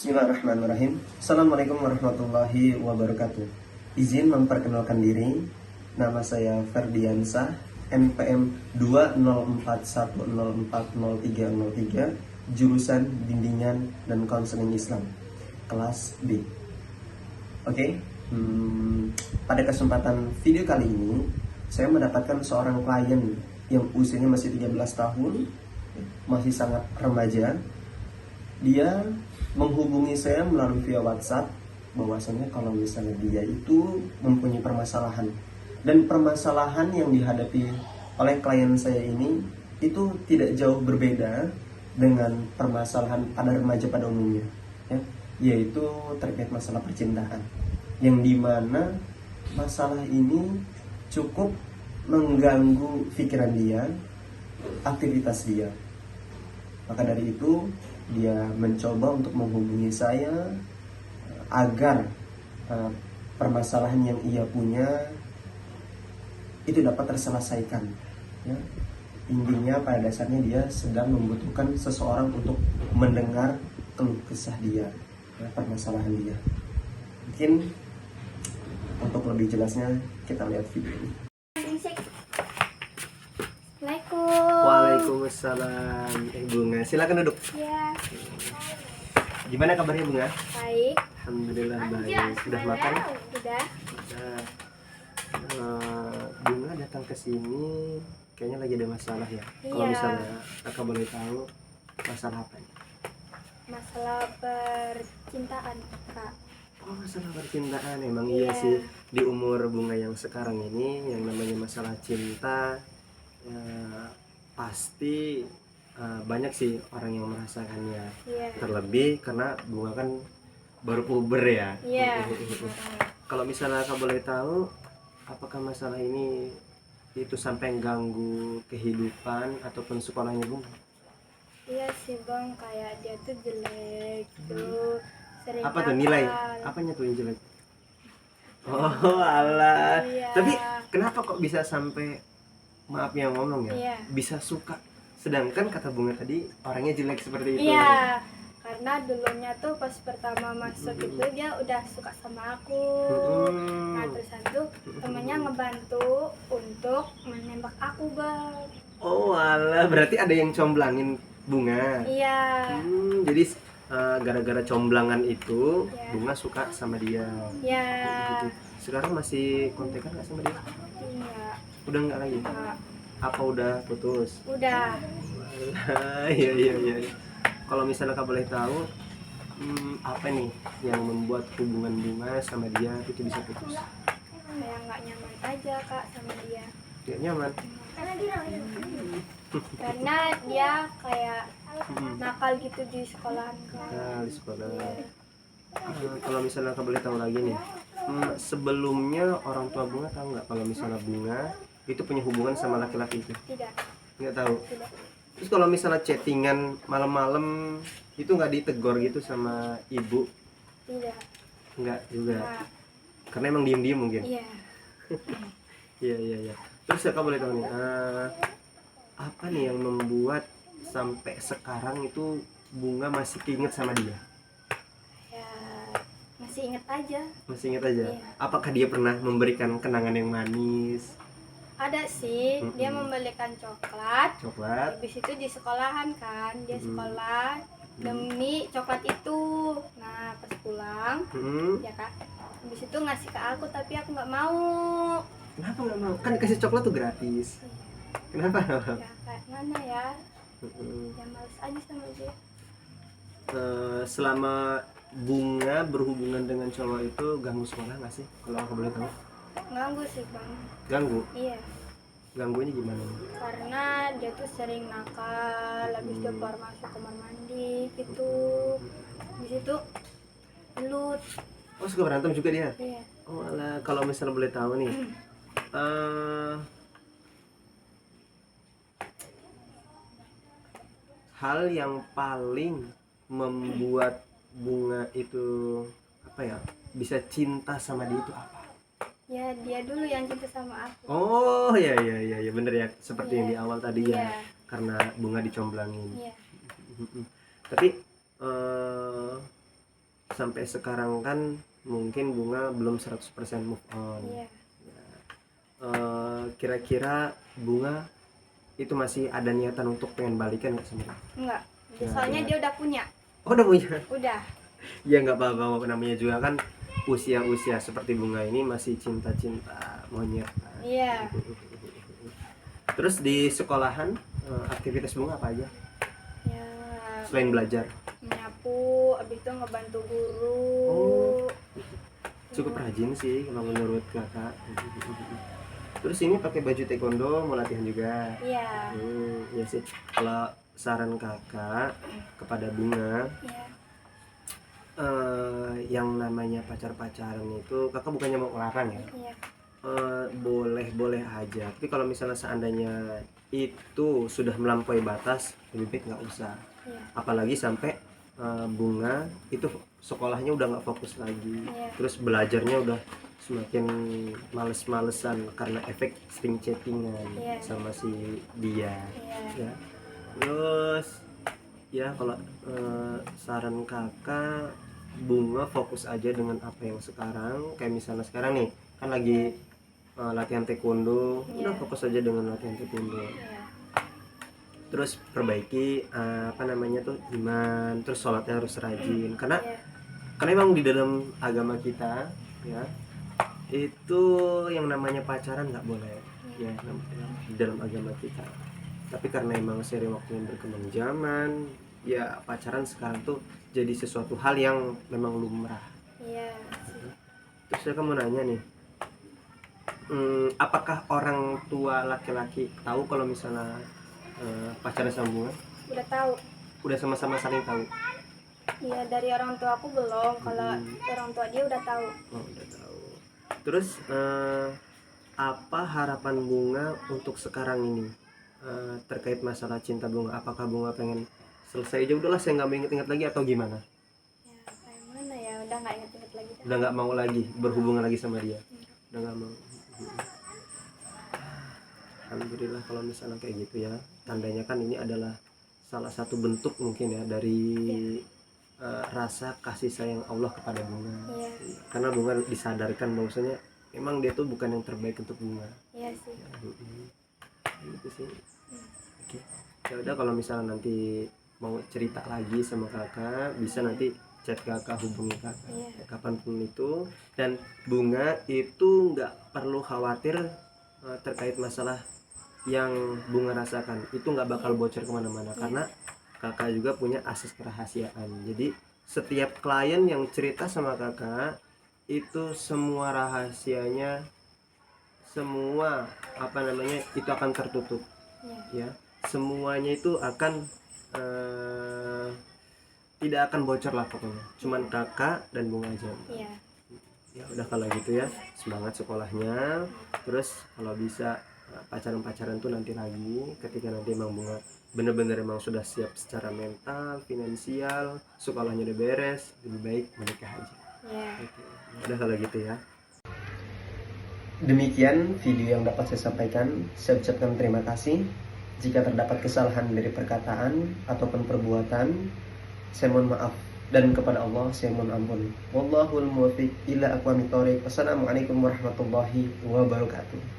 Bismillahirrahmanirrahim. Assalamualaikum warahmatullahi wabarakatuh. Izin memperkenalkan diri. Nama saya Ferdiansah, NPM 20410403003, jurusan Bimbingan dan Konseling Islam, kelas B. Oke, pada kesempatan video kali ini saya mendapatkan seorang klien yang usianya masih 13 tahun, masih sangat remaja. Dia menghubungi saya melalui via WhatsApp bahwasanya kalau misalnya dia itu mempunyai permasalahan, dan permasalahan yang dihadapi oleh klien saya ini itu tidak jauh berbeda dengan permasalahan pada remaja pada umumnya, ya, yaitu terkait masalah percintaan, yang dimana masalah ini cukup mengganggu pikiran dia, aktivitas dia. Maka dari itu dia mencoba untuk menghubungi saya agar permasalahan yang ia punya itu dapat terselesaikan, ya. Intinya pada dasarnya dia sedang membutuhkan seseorang untuk mendengar keluh kesah dia, ya, permasalahan dia. Mungkin untuk lebih jelasnya kita lihat video ini. Assalamualaikum. Waalaikumsalam. Bunga, silakan duduk. Ya, Gimana kabarnya Bunga? baik. Alhamdulillah baik. Sudah makan? Sudah. Sudah. Bunga datang ke sini kayaknya lagi ada masalah ya. Kalau Iya. misalnya Kakak boleh tahu masalah apa nih? Masalah percintaan, Kak. Oh, masalah percintaan. Emang Iya. iya sih, di umur Bunga yang sekarang ini yang namanya masalah cinta ya, pasti banyak sih orang yang merasakannya. Iya. Terlebih karena Bunga kan baru puber ya. Iya. Kalau misalnya Kak boleh tahu, apakah masalah ini itu sampai ganggu kehidupan ataupun sekolahnya Bunga? Iya sih, Bang, kayak dia tuh jelek tuh. Sering Apa tuh nilai? nakal. Apanya tuh yang jelek? Oh, alah. Iya. Tapi kenapa kok bisa sampai, maaf yang ngomong ya, Iya. bisa suka? Sedangkan kata Bunga tadi orangnya jelek seperti itu. Iya. Karena dulunya tuh pas pertama masuk itu dia udah suka sama aku. Nah, terus itu temennya ngebantu untuk menembak aku, Bang. Oh, alah, berarti ada yang comblangin Bunga. Iya. Jadi gara-gara comblangan itu Iya. Bunga suka sama dia. Ya. Gitu. Sekarang masih kontekan nggak sama dia? Iya. Udah nggak lagi? Kak. Apa udah putus? Udah. Iya iya iya. Kalau misalnya Kak boleh tahu, apa nih yang membuat hubungan Bunga sama dia itu bisa putus? Kayak nggak nyaman aja, Kak, sama dia. Gak nyaman. Karena dia kayak nakal gitu di sekolahan, Kak. Nah, di sekolah. Iya. Kalau misalnya Kak boleh tahu lagi nih, sebelumnya orang tua Bunga tahu nggak kalau misalnya Bunga itu punya hubungan sama laki-laki itu? Tidak. Nggak tahu. Tidak. Terus kalau misalnya chattingan malam-malam itu nggak ditegor gitu sama ibu? Tidak. Nggak juga. Kak. Karena emang diem-diem mungkin. Iya. Iya iya iya. Terus ya Kak boleh tahu nih, apa nih yang membuat sampai sekarang itu Bunga masih keinget sama dia? Ya, masih inget aja. Masih inget aja? Iya. Apakah dia pernah memberikan kenangan yang manis? Ada sih, dia membelikan coklat. Coklat? Habis itu di sekolahan kan, dia sekolah demi coklat itu. Nah, pas pulang, Hmm. ya Kak, habis itu ngasih ke aku, tapi aku nggak mau. Kenapa nggak mau? Kan dikasih coklat tuh gratis. Kenapa? Ya kayak mana ya, Hmm. ya males aja sama dia. Selama Bunga berhubungan dengan cowok itu ganggu sekolah nggak sih? Kalau aku boleh tahu? Ganggu sih, Bang. Ganggu? Iya, Ganggunya gimana? karena dia tuh sering nakal, habis itu keluar masuk kamar mandi gitu. Habis itu gelut. Oh, suka berantem juga dia? Iya. Oh alah, kalau misalnya boleh tahu nih, hal yang paling membuat Bunga itu apa ya, bisa cinta sama dia itu apa? Ya, dia dulu yang cinta sama aku. Oh ya ya ya ya, bener ya, seperti yang di awal tadi ya, Iya. karena Bunga dicomblangin. Iya. Tapi sampai sekarang kan mungkin Bunga belum 100% move on. Iya. Kira-kira Bunga itu masih ada niatan untuk pengen balikan nggak sama dia? Enggak. Ya, Soalnya benar. dia udah punya. Oh, udah punya. Udah. Ya nggak apa-apa, namanya juga kan usia-usia seperti Bunga ini masih cinta-cinta monyet. Iya. Terus di sekolahan aktivitas Bunga apa aja Ya, selain belajar? menyapu, abis itu ngebantu guru. Oh, cukup rajin sih kalau menurut kakak. Terus ini pakai baju taekwondo mau latihan juga? Iya. Ya sih. Kalau saran kakak kepada Bunga, Iya. yang namanya pacar-pacaran itu kakak bukannya mau ngelarang ya, Iya. boleh aja, tapi kalau misalnya seandainya itu sudah melampaui batas lebih baik nggak usah. Iya. Apalagi sampai Bunga itu sekolahnya udah nggak fokus lagi, Iya. terus belajarnya udah semakin males-malesan karena efek sering chattingan Iya. sama si dia. Iya. Ya, terus ya kalau saran kakak, Bunga fokus aja dengan apa yang sekarang. Kayak misalnya sekarang nih kan lagi latihan taekwondo, udah Iya. fokus aja dengan latihan taekwondo. Iya. Terus perbaiki apa namanya tuh iman, terus sholatnya harus rajin karena Iya. emang di dalam agama kita ya itu yang namanya pacaran nggak boleh ya di dalam agama kita. Tapi karena emang seiring waktu yang berkembang zaman, ya pacaran sekarang tuh jadi sesuatu hal yang memang lumrah. Iya. Terus saya mau nanya nih, apakah orang tua laki-laki tahu kalau misalnya pacaran sama Bunga? Udah tahu. Udah sama-sama saling tahu? Iya, dari orang tua aku belum. Kalau orang tua dia udah tahu. Oh, udah tahu. Terus apa harapan Bunga untuk sekarang ini terkait masalah cinta Bunga? Apakah Bunga pengen selesai aja udahlah, saya nggak mau inget-inget lagi atau gimana? Ya, kayak mana ya? Udah nggak inget-inget lagi. Udah nggak mau lagi berhubungan lagi sama dia? Udah nggak mau. Alhamdulillah kalau misalnya kayak gitu ya, tandanya kan ini adalah salah satu bentuk mungkin ya dari rasa kasih sayang Allah kepada Bunga. Iya. Karena Bunga disadarkan bahwasanya memang dia tuh bukan yang terbaik untuk Bunga. Iya sih. Gitu sih. Oke. Ya udah, kalau misalnya nanti mau cerita lagi sama kakak bisa nanti chat kakak, hubungi kakak. Iya. Kapanpun itu. Dan Bunga itu nggak perlu khawatir terkait masalah yang Bunga rasakan, itu nggak bakal bocor kemana-mana karena kakak juga punya akses kerahasiaan. Jadi setiap klien yang cerita sama kakak itu semua rahasianya, semua apa namanya itu akan tertutup. Ya, semuanya itu akan tidak akan bocor lah pokoknya, cuman kakak dan Bunga aja. Iya. Ya udah kalau gitu ya, semangat sekolahnya. Terus kalau bisa pacaran-pacaran tuh nanti lagi ketika nanti emang Bunga bener-bener emang sudah siap secara mental, finansial, sekolahnya udah beres, lebih baik menikah aja. Iya. Oke. Udah kalau gitu ya. Demikian video yang dapat saya sampaikan. Saya ucapkan terima kasih. Jika terdapat kesalahan dari perkataan ataupun perbuatan, saya mohon maaf. Dan kepada Allah saya mohon ampun. Wallahul muwaffiq ila aqwamit thoriq. Wassalamualaikum warahmatullahi wabarakatuh.